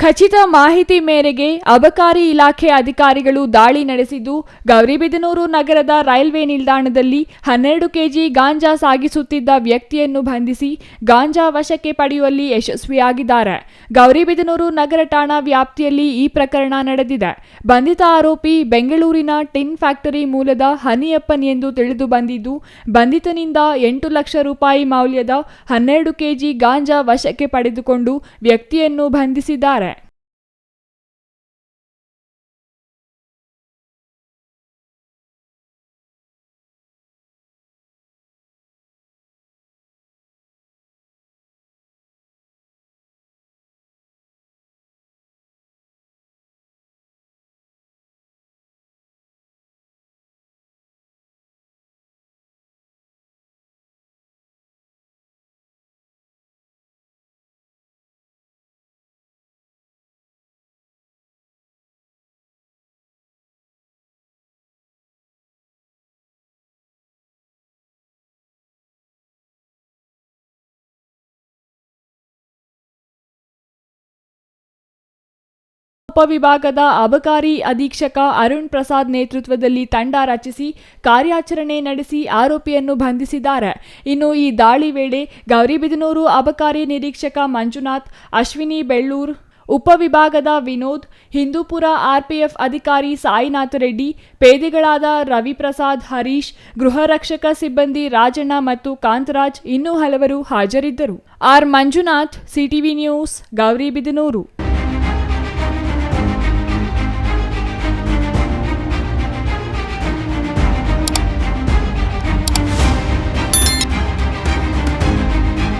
ಖಚಿತ ಮಾಹಿತಿ ಮೇರೆಗೆ ಅಬಕಾರಿ ಇಲಾಖೆ ಅಧಿಕಾರಿಗಳು ದಾಳಿ ನಡೆಸಿದ್ದು, ಗೌರಿಬಿದನೂರು ನಗರದ ರೈಲ್ವೆ ನಿಲ್ದಾಣದಲ್ಲಿ 12 ಕೆಜಿ ಗಾಂಜಾ ಸಾಗಿಸುತ್ತಿದ್ದ ವ್ಯಕ್ತಿಯನ್ನು ಬಂಧಿಸಿ ಗಾಂಜಾ ವಶಕ್ಕೆ ಪಡೆಯುವಲ್ಲಿ ಯಶಸ್ವಿಯಾಗಿದ್ದಾರೆ. ಗೌರಿಬಿದನೂರು ನಗರ ಠಾಣಾ ವ್ಯಾಪ್ತಿಯಲ್ಲಿ ಈ ಪ್ರಕರಣ ನಡೆದಿದೆ. ಬಂಧಿತ ಆರೋಪಿ ಬೆಂಗಳೂರಿನ ಟಿನ್ ಫ್ಯಾಕ್ಟರಿ ಮೂಲದ ಹನಿಯಪ್ಪನ್ ಎಂದು ತಿಳಿದು ಬಂದಿದ್ದು, ಬಂಧಿತನಿಂದ 8 ಲಕ್ಷ ರೂಪಾಯಿ ಮೌಲ್ಯದ 12 ಕೆಜಿ ಗಾಂಜಾ ವಶಕ್ಕೆ ಪಡೆದುಕೊಂಡು ವ್ಯಕ್ತಿಯನ್ನು ಬಂಧಿಸಿದ್ದಾರೆ. ಉಪವಿಭಾಗದ ಅಬಕಾರಿ ಅಧೀಕ್ಷಕ ಅರುಣ್ ಪ್ರಸಾದ್ ನೇತೃತ್ವದಲ್ಲಿ ತಂಡ ರಚಿಸಿ ಕಾರ್ಯಾಚರಣೆ ನಡೆಸಿ ಆರೋಪಿಯನ್ನು ಬಂಧಿಸಿದ್ದಾರೆ. ಇನ್ನು ಈ ದಾಳಿ ವೇಳೆ ಗೌರಿಬಿದನೂರು ಅಬಕಾರಿ ನಿರೀಕ್ಷಕ ಮಂಜುನಾಥ್, ಅಶ್ವಿನಿ ಬೆಳ್ಳೂರ್, ಉಪವಿಭಾಗದ ವಿನೋದ್, ಹಿಂದೂಪುರ ಆರ್ಪಿಎಫ್ ಅಧಿಕಾರಿ ಸಾಯಿನಾಥ ರೆಡ್ಡಿ, ಪೇದೆಗಳಾದ ರವಿಪ್ರಸಾದ್, ಹರೀಶ್, ಗೃಹರಕ್ಷಕ ಸಿಬ್ಬಂದಿ ರಾಜಣ್ಣ ಮತ್ತು ಕಾಂತರಾಜ್ ಇನ್ನೂ ಹಲವರು ಹಾಜರಿದ್ದರು. R Manjunath, CTV news, Gauribidanur.